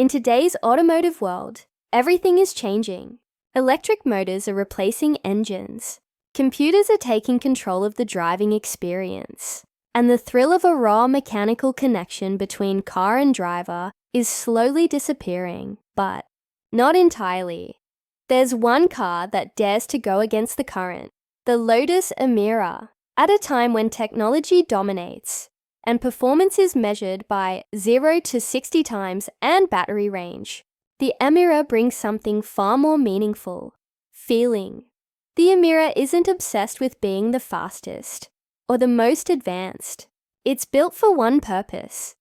In today's automotive world, everything is changing. Electric motors are replacing engines. Computers are taking control of the driving experience. And the thrill of a raw mechanical connection between car and driver is slowly disappearing, but not entirely. There's one car that dares to go against the current, the Lotus Emira. At a time when technology dominates and performance is measured by 0 to 60 times and battery range, the Emira brings something far more meaningful: feeling. The Emira isn't obsessed with being the fastest or the most advanced. It's built for one purpose: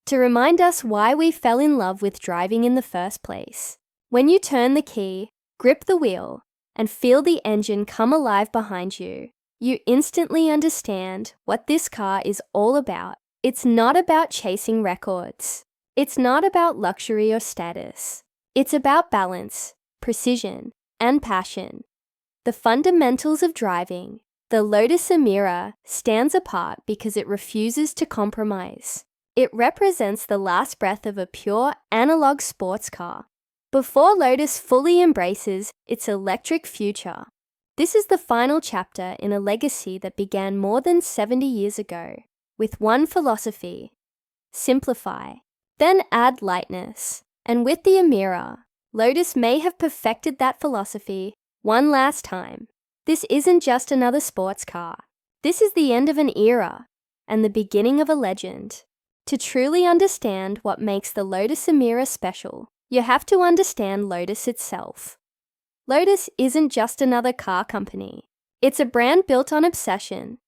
to remind us why we fell in love with driving in the first place. When you turn the key, grip the wheel, and feel the engine come alive behind you, you instantly understand what this car is all about. It's not about chasing records. It's not about luxury or status. It's about balance, precision, and passion. The fundamentals of driving. The Lotus Emira stands apart because it refuses to compromise. It represents the last breath of a pure analog sports car, before Lotus fully embraces its electric future. This is the final chapter in a legacy that began more than 70 years ago, with one philosophy: simplify, then add lightness. And with the Emira, Lotus may have perfected that philosophy one last time. This isn't just another sports car. This is the end of an era and the beginning of a legend. To truly understand what makes the Lotus Emira special, you have to understand Lotus itself. Lotus isn't just another car company. It's a brand built on obsession,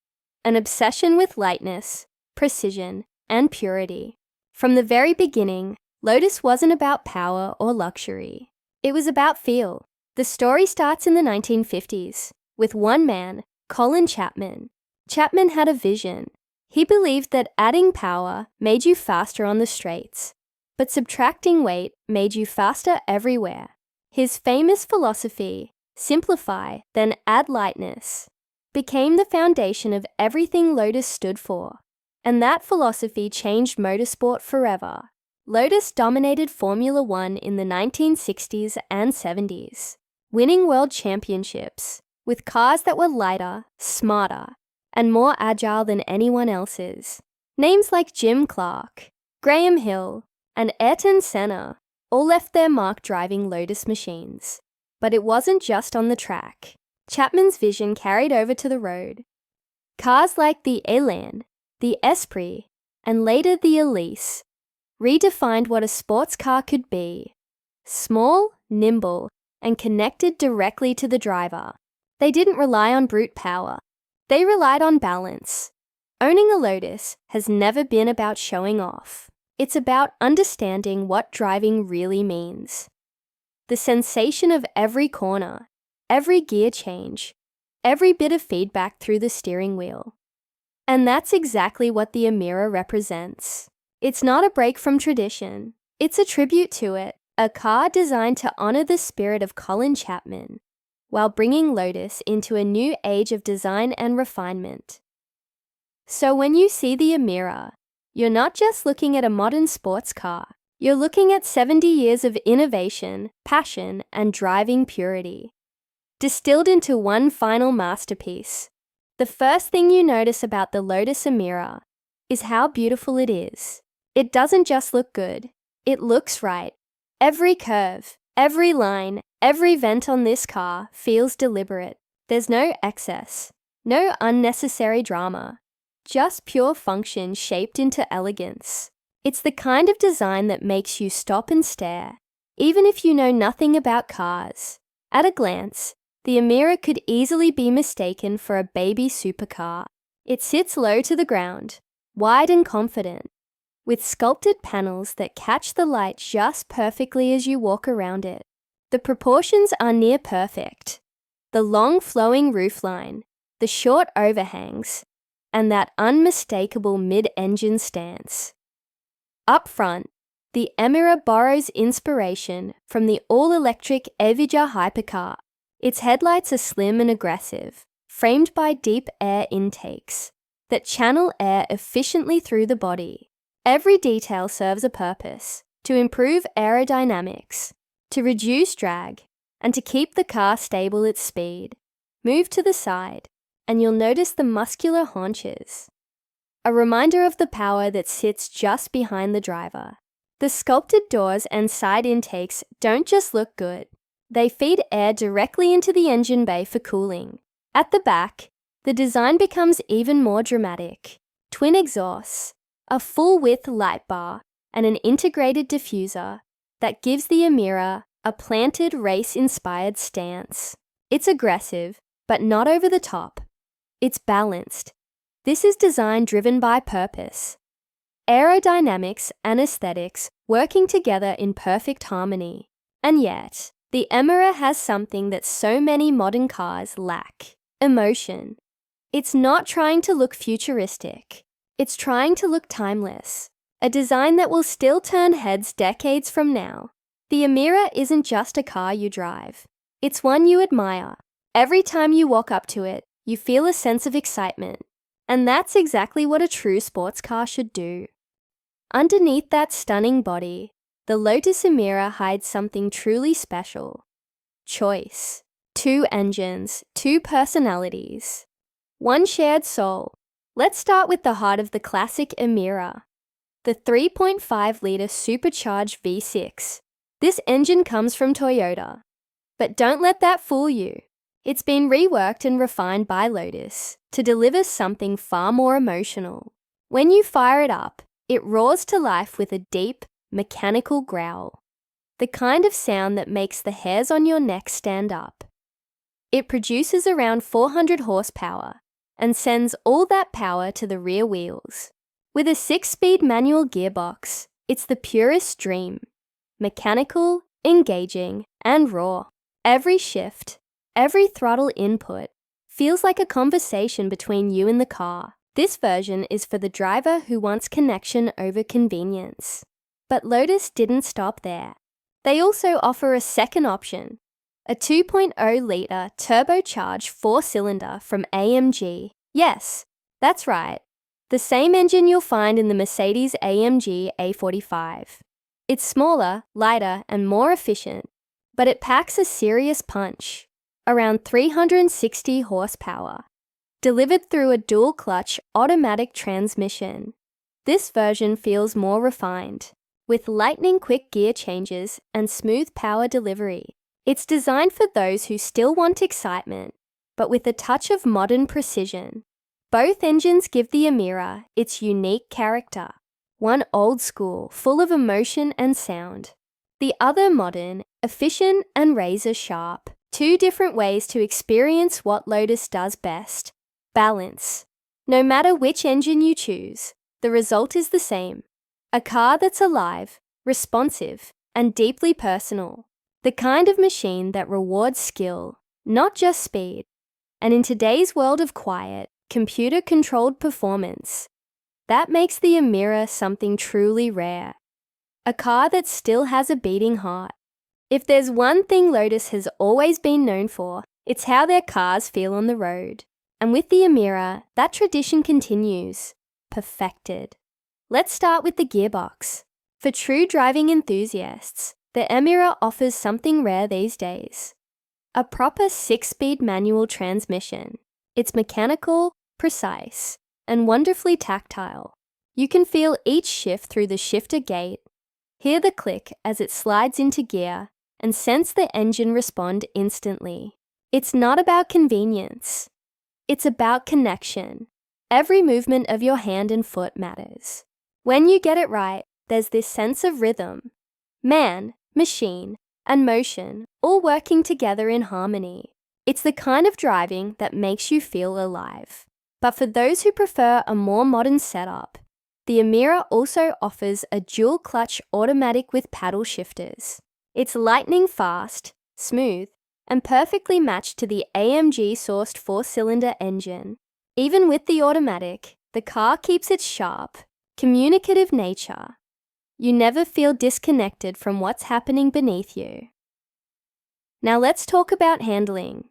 an obsession with lightness, precision, and purity. From the very beginning, Lotus wasn't about power or luxury. It was about feel. The story starts in the 1950s with one man, Colin Chapman. Chapman had a vision. He believed that adding power made you faster on the straights, but subtracting weight made you faster everywhere. His famous philosophy, simplify, then add lightness, became the foundation of everything Lotus stood for. And that philosophy changed motorsport forever. Lotus dominated Formula One in the 1960s and 70s, winning world championships with cars that were lighter, smarter, and more agile than anyone else's. Names like Jim Clark, Graham Hill, and Ayrton Senna all left their mark driving Lotus machines. But it wasn't just on the track. Chapman's vision carried over to the road. Cars like the Elan, the Esprit, and later the Elise redefined what a sports car could be: small, nimble, and connected directly to the driver. They didn't rely on brute power. They relied on balance. Owning a Lotus has never been about showing off. It's about understanding what driving really means. The sensation of every corner, every gear change, every bit of feedback through the steering wheel. And that's exactly what the Emira represents. It's not a break from tradition. It's a tribute to it, a car designed to honor the spirit of Colin Chapman, while bringing Lotus into a new age of design and refinement. So when you see the Emira, you're not just looking at a modern sports car. You're looking at 70 years of innovation, passion, and driving purity, distilled into one final masterpiece. The first thing you notice about the Lotus Emira is how beautiful it is. It doesn't just look good, it looks right. Every curve, every line, every vent on this car feels deliberate. There's no excess, no unnecessary drama, just pure function shaped into elegance. It's the kind of design that makes you stop and stare, even if you know nothing about cars. At a glance, the Emira could easily be mistaken for a baby supercar. It sits low to the ground, wide and confident, with sculpted panels that catch the light just perfectly as you walk around it. The proportions are near perfect. The long flowing roofline, the short overhangs, and that unmistakable mid-engine stance. Up front, the Emira borrows inspiration from the all-electric Evija hypercar. Its headlights are slim and aggressive, framed by deep air intakes that channel air efficiently through the body. Every detail serves a purpose: to improve aerodynamics, to reduce drag, and to keep the car stable at speed. Move to the side, and you'll notice the muscular haunches, a reminder of the power that sits just behind the driver. The sculpted doors and side intakes don't just look good. They feed air directly into the engine bay for cooling. At the back, the design becomes even more dramatic. Twin exhausts, a full-width light bar, and an integrated diffuser that gives the Emira a planted race-inspired stance. It's aggressive, but not over the top. It's balanced. This is design driven by purpose. Aerodynamics and aesthetics working together in perfect harmony. And yet, the Emira has something that so many modern cars lack: emotion. It's not trying to look futuristic. It's trying to look timeless. A design that will still turn heads decades from now. The Emira isn't just a car you drive. It's one you admire. Every time you walk up to it, you feel a sense of excitement. And that's exactly what a true sports car should do. Underneath that stunning body, the Lotus Emira hides something truly special. Choice. 2 engines, 2 personalities. One shared soul. Let's start with the heart of the classic Emira. The 3.5-litre supercharged V6. This engine comes from Toyota. But don't let that fool you. It's been reworked and refined by Lotus to deliver something far more emotional. When you fire it up, it roars to life with a deep, mechanical growl. The kind of sound that makes the hairs on your neck stand up. It produces around 400 horsepower and sends all that power to the rear wheels. With a 6-speed manual gearbox, it's the purest dream. Mechanical, engaging, and raw. Every shift, every throttle input feels like a conversation between you and the car. This version is for the driver who wants connection over convenience. But Lotus didn't stop there. They also offer a second option, a 2.0-litre turbocharged 4-cylinder from AMG. Yes, that's right, the same engine you'll find in the Mercedes-AMG A45. It's smaller, lighter, and more efficient, but it packs a serious punch, around 360 horsepower, delivered through a dual-clutch automatic transmission. This version feels more refined, with lightning-quick gear changes and smooth power delivery. It's designed for those who still want excitement, but with a touch of modern precision. Both engines give the Emira its unique character. One old school, full of emotion and sound. The other modern, efficient and razor sharp. 2 different ways to experience what Lotus does best. Balance. No matter which engine you choose, the result is the same. A car that's alive, responsive, and deeply personal. The kind of machine that rewards skill, not just speed. And in today's world of quiet, computer-controlled performance, that makes the Emira something truly rare. A car that still has a beating heart. If there's one thing Lotus has always been known for, it's how their cars feel on the road. And with the Emira, that tradition continues. Perfected. Let's start with the gearbox. For true driving enthusiasts, the Emira offers something rare these days. A proper 6-speed manual transmission. It's mechanical, precise, and wonderfully tactile. You can feel each shift through the shifter gate, hear the click as it slides into gear, and sense the engine respond instantly. It's not about convenience. It's about connection. Every movement of your hand and foot matters. When you get it right, there's this sense of rhythm. Man, machine, and motion all working together in harmony. It's the kind of driving that makes you feel alive. But for those who prefer a more modern setup, the Emira also offers a dual-clutch automatic with paddle shifters. It's lightning fast, smooth, and perfectly matched to the AMG-sourced 4-cylinder engine. Even with the automatic, the car keeps its sharp, communicative nature. You never feel disconnected from what's happening beneath you. Now let's talk about handling.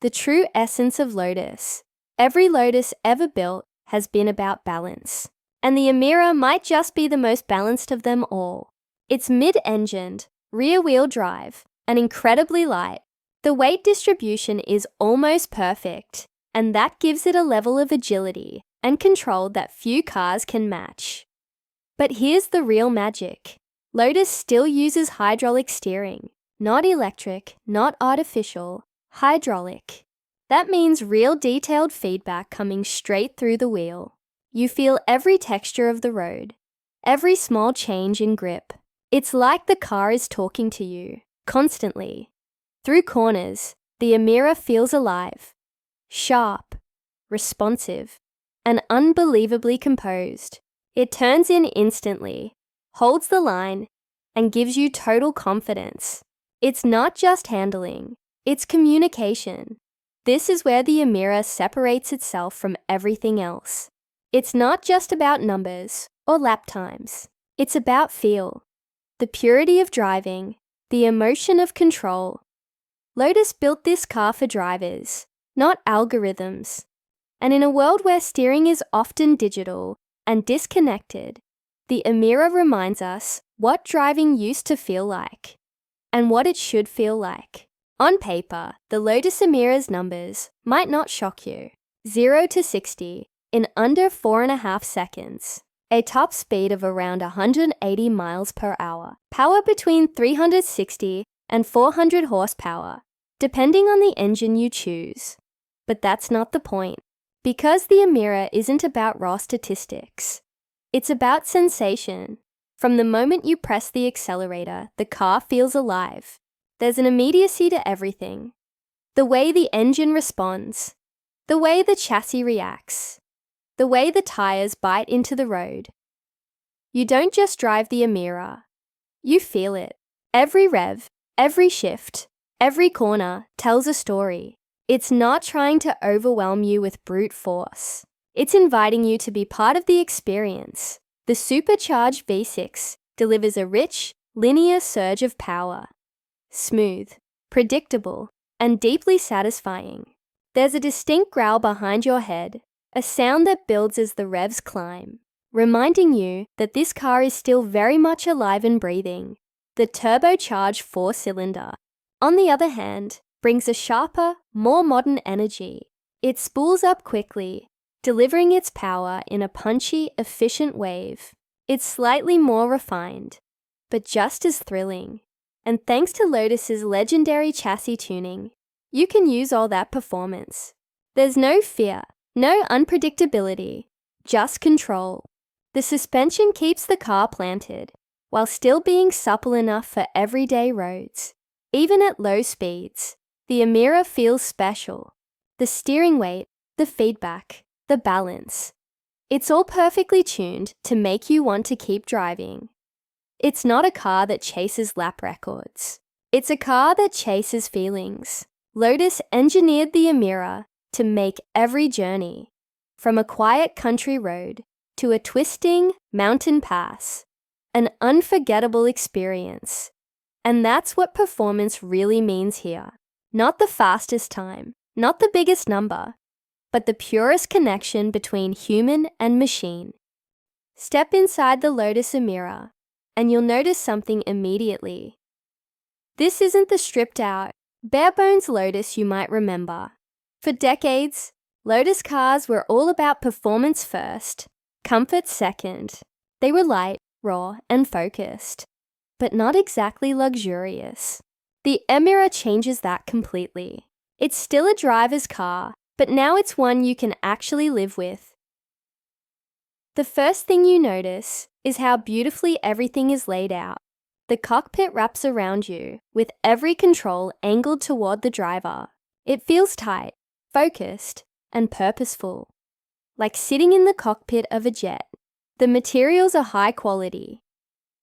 The true essence of Lotus. Every Lotus ever built has been about balance. And the Emira might just be the most balanced of them all. It's mid-engined, rear-wheel drive, and incredibly light. The weight distribution is almost perfect, and that gives it a level of agility and control that few cars can match. But here's the real magic. Lotus still uses hydraulic steering, not electric, not artificial, hydraulic. That means real detailed feedback coming straight through the wheel. You feel every texture of the road, every small change in grip. It's like the car is talking to you, constantly. Through corners, the Emira feels alive, sharp, responsive, and unbelievably composed. It turns in instantly, holds the line, and gives you total confidence. It's not just handling, it's communication. This is where the Emira separates itself from everything else. It's not just about numbers or lap times. It's about feel, the purity of driving, the emotion of control. Lotus built this car for drivers, not algorithms. And in a world where steering is often digital and disconnected, the Emira reminds us what driving used to feel like and what it should feel like. On paper, the Lotus Emira's numbers might not shock you. 0 to 60 in under 4.5 seconds. A top speed of around 180 miles per hour. Power between 360 and 400 horsepower, depending on the engine you choose. But that's not the point. Because the Emira isn't about raw statistics. It's about sensation. From the moment you press the accelerator, the car feels alive. There's an immediacy to everything. The way the engine responds, the way the chassis reacts, the way the tires bite into the road. You don't just drive the Emira, you feel it. Every rev, every shift, every corner tells a story. It's not trying to overwhelm you with brute force. It's inviting you to be part of the experience. The supercharged V6 delivers a rich, linear surge of power. Smooth, predictable, and deeply satisfying. There's a distinct growl behind your head, a sound that builds as the revs climb, reminding you that this car is still very much alive and breathing. The turbocharged 4-cylinder, on the other hand, brings a sharper, more modern energy. It spools up quickly, delivering its power in a punchy, efficient wave. It's slightly more refined, but just as thrilling. And thanks to Lotus's legendary chassis tuning, you can use all that performance. There's no fear, no unpredictability, just control. The suspension keeps the car planted, while still being supple enough for everyday roads. Even at low speeds, the Emira feels special. The steering weight, the feedback, the balance. It's all perfectly tuned to make you want to keep driving. It's not a car that chases lap records. It's a car that chases feelings. Lotus engineered the Emira to make every journey, from a quiet country road to a twisting mountain pass, an unforgettable experience. And that's what performance really means here. Not the fastest time, not the biggest number, but the purest connection between human and machine. Step inside the Lotus Emira, and you'll notice something immediately. This isn't the stripped-out, bare-bones Lotus you might remember. For decades, Lotus cars were all about performance first, comfort second. They were light, raw, and focused, but not exactly luxurious. The Emira changes that completely. It's still a driver's car, but now it's one you can actually live with. The first thing you notice is how beautifully everything is laid out. The cockpit wraps around you, with every control angled toward the driver. It feels tight, focused, and purposeful, like sitting in the cockpit of a jet. The materials are high quality.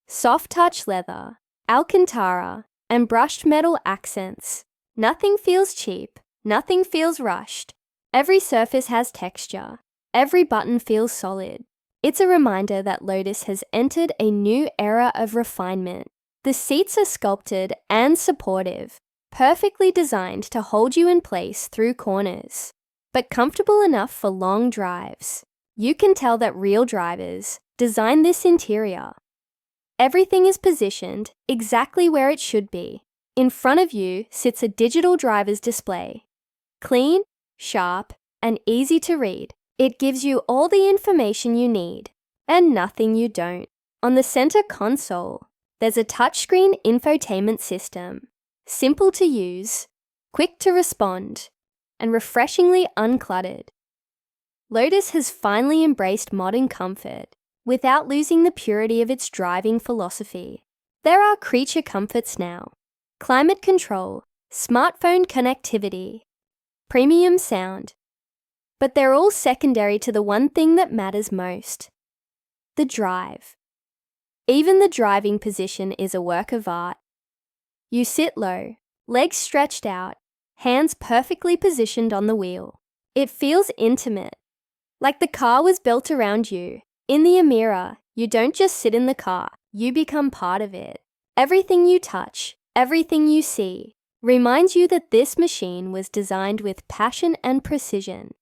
Soft touch leather, Alcantara, and brushed metal accents. Nothing feels cheap, nothing feels rushed. Every surface has texture. Every button feels solid. It's a reminder that Lotus has entered a new era of refinement. The seats are sculpted and supportive, perfectly designed to hold you in place through corners, but comfortable enough for long drives. You can tell that real drivers designed this interior. Everything is positioned exactly where it should be. In front of you sits a digital driver's display. Clean, sharp, and easy to read. It gives you all the information you need and nothing you don't. On the center console, there's a touchscreen infotainment system. Simple to use, quick to respond, and refreshingly uncluttered. Lotus has finally embraced modern comfort without losing the purity of its driving philosophy. There are creature comforts now: climate control, smartphone connectivity, premium sound. But they're all secondary to the one thing that matters most: the drive. Even the driving position is a work of art. You sit low, legs stretched out, hands perfectly positioned on the wheel. It feels intimate, like the car was built around you. In the Emira, you don't just sit in the car, you become part of it. Everything you touch, everything you see, reminds you that this machine was designed with passion and precision.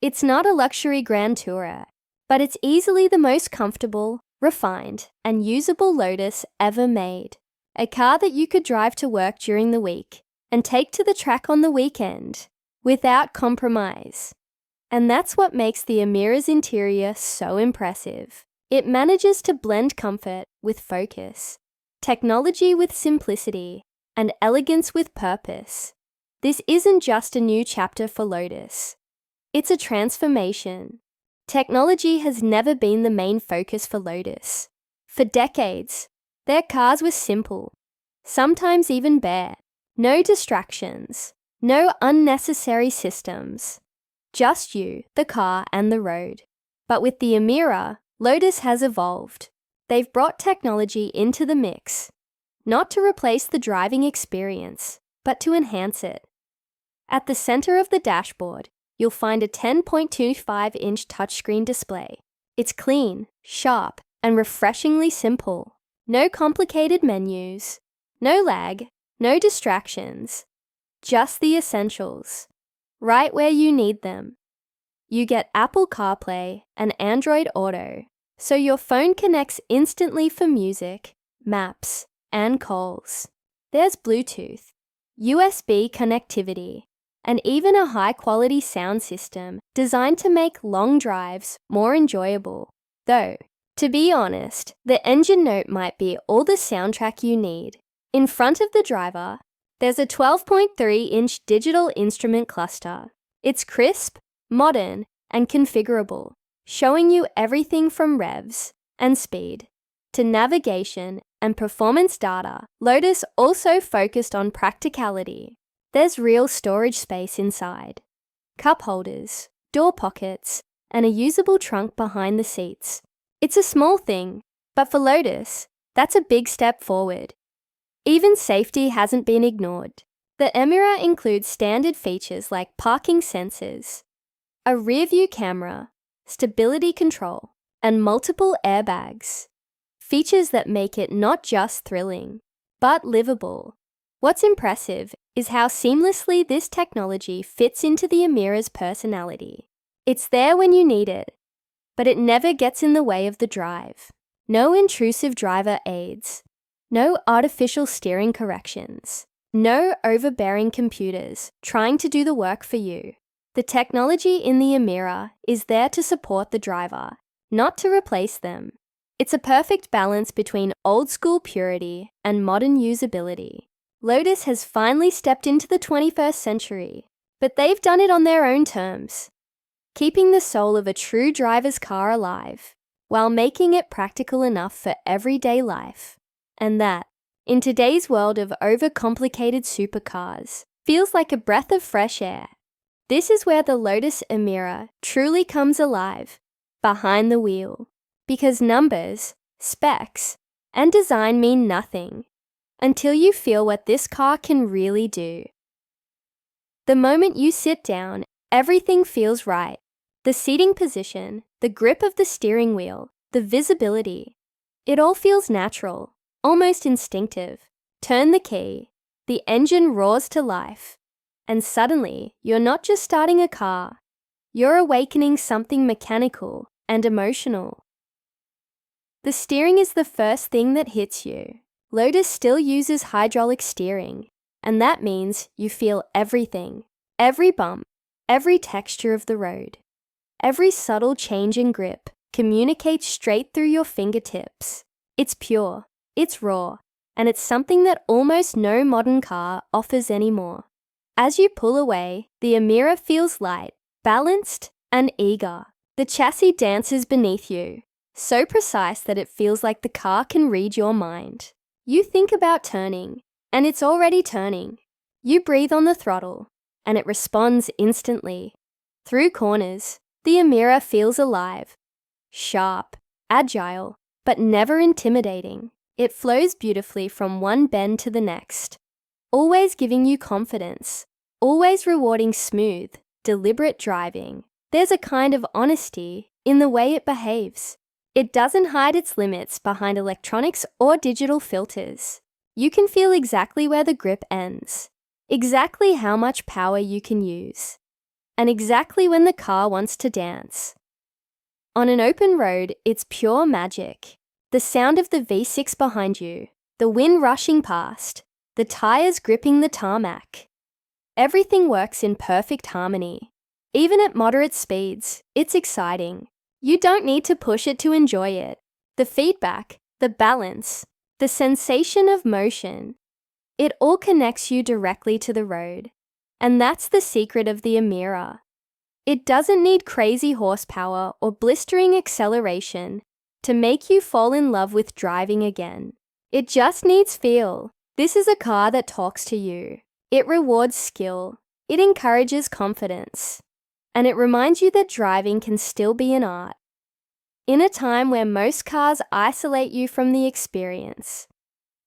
It's not a luxury grand tourer, but it's easily the most comfortable, refined, and usable Lotus ever made. A car that you could drive to work during the week and take to the track on the weekend without compromise. And that's what makes the Emira's interior so impressive. It manages to blend comfort with focus, technology with simplicity, and elegance with purpose. This isn't just a new chapter for Lotus. It's a transformation. Technology has never been the main focus for Lotus. For decades, their cars were simple, sometimes even bare. No distractions, no unnecessary systems. Just you, the car, and the road. But with the Emira, Lotus has evolved. They've brought technology into the mix, not to replace the driving experience, but to enhance it. At the center of the dashboard, you'll find a 10.25-inch touchscreen display. It's clean, sharp, and refreshingly simple. No complicated menus, no lag, no distractions, just the essentials, right where you need them. You get Apple CarPlay and Android Auto, so your phone connects instantly for music, maps, and calls. There's Bluetooth, USB connectivity, and even a high-quality sound system designed to make long drives more enjoyable. Though, to be honest, the engine note might be all the soundtrack you need. In front of the driver, there's a 12.3-inch digital instrument cluster. It's crisp, modern, and configurable, showing you everything from revs and speed to navigation and performance data. Lotus also focused on practicality. There's real storage space inside: cup holders, door pockets, and a usable trunk behind the seats. It's a small thing, but for Lotus, that's a big step forward. Even safety hasn't been ignored. The Emira includes standard features like parking sensors, a rear-view camera, stability control, and multiple airbags. Features that make it not just thrilling, but livable. What's impressive is how seamlessly this technology fits into the Emira's personality. It's there when you need it, but it never gets in the way of the drive. No intrusive driver aids, no artificial steering corrections, no overbearing computers trying to do the work for you. The technology in the Emira is there to support the driver, not to replace them. It's a perfect balance between old-school purity and modern usability. Lotus has finally stepped into the 21st century, but they've done it on their own terms, keeping the soul of a true driver's car alive, while making it practical enough for everyday life. And that, in today's world of overcomplicated supercars, feels like a breath of fresh air. This is where the Lotus Emira truly comes alive, behind the wheel. Because numbers, specs, and design mean nothing until you feel what this car can really do. The moment you sit down, everything feels right. The seating position, the grip of the steering wheel, the visibility. It all feels natural, almost instinctive. Turn the key, the engine roars to life, and suddenly you're not just starting a car, you're awakening something mechanical and emotional. The steering is the first thing that hits you. Lotus still uses hydraulic steering, and that means you feel everything, every bump, every texture of the road. Every subtle change in grip communicates straight through your fingertips. It's pure, it's raw, and it's something that almost no modern car offers anymore. As you pull away, the Emira feels light, balanced, and eager. The chassis dances beneath you, so precise that it feels like the car can read your mind. You think about turning, and it's already turning. You breathe on the throttle, and it responds instantly. Through corners, the Emira feels alive, sharp, agile, but never intimidating. It flows beautifully from one bend to the next, always giving you confidence, always rewarding smooth, deliberate driving. There's a kind of honesty in the way it behaves. It doesn't hide its limits behind electronics or digital filters. You can feel exactly where the grip ends, exactly how much power you can use, and exactly when the car wants to dance. On an open road, it's pure magic. The sound of the V6 behind you, the wind rushing past, the tires gripping the tarmac. Everything works in perfect harmony. Even at moderate speeds, it's exciting. You don't need to push it to enjoy it. The feedback, the balance, the sensation of motion, it all connects you directly to the road. And that's the secret of the Emira. It doesn't need crazy horsepower or blistering acceleration to make you fall in love with driving again. It just needs feel. This is a car that talks to you. It rewards skill. It encourages confidence. And it reminds you that driving can still be an art. In a time where most cars isolate you from the experience,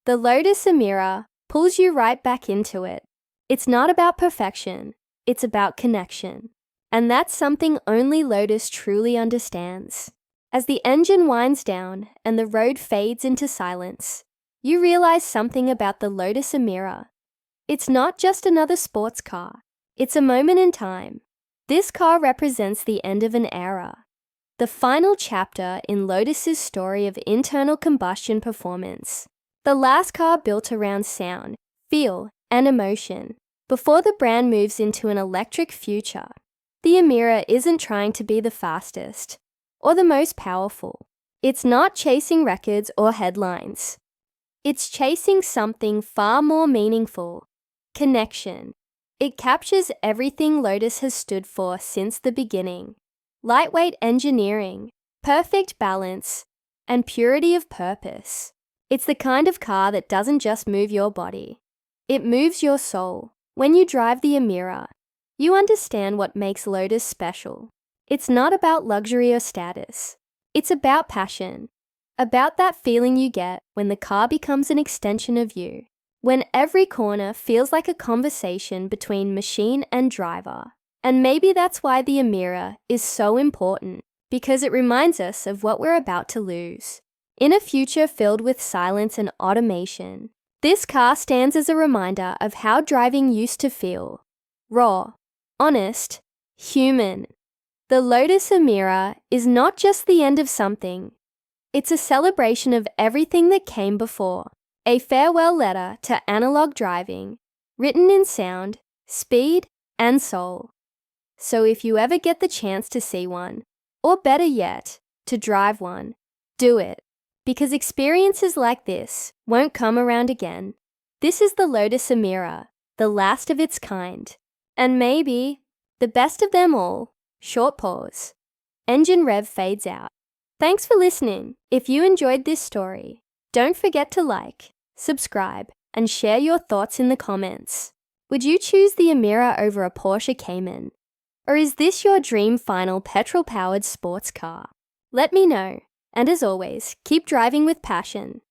the Lotus Emira pulls you right back into it. It's not about perfection, it's about connection. And that's something only Lotus truly understands. As the engine winds down and the road fades into silence, you realize something about the Lotus Emira. It's not just another sports car, it's a moment in time. This car represents the end of an era, the final chapter in Lotus's story of internal combustion performance, the last car built around sound, feel, and emotion, before the brand moves into an electric future. The Emira isn't trying to be the fastest or the most powerful. It's not chasing records or headlines. It's chasing something far more meaningful: connection. It captures everything Lotus has stood for since the beginning: lightweight engineering, perfect balance, and purity of purpose. It's the kind of car that doesn't just move your body, it moves your soul. When you drive the Emira, you understand what makes Lotus special. It's not about luxury or status. It's about passion, about that feeling you get when the car becomes an extension of you, when every corner feels like a conversation between machine and driver. And maybe that's why the Emira is so important, because it reminds us of what we're about to lose. In a future filled with silence and automation, this car stands as a reminder of how driving used to feel: raw, honest, human. The Lotus Emira is not just the end of something. It's a celebration of everything that came before, a farewell letter to analog driving, written in sound, speed, and soul. So if you ever get the chance to see one, or better yet, to drive one, do it. Because experiences like this won't come around again. This is the Lotus Emira, the last of its kind. And maybe the best of them all. Short pause. Engine rev fades out. Thanks for listening. If you enjoyed this story, don't forget to like, subscribe, and share your thoughts in the comments. Would you choose the Emira over a Porsche Cayman? Or is this your dream final petrol-powered sports car? Let me know. And as always, keep driving with passion.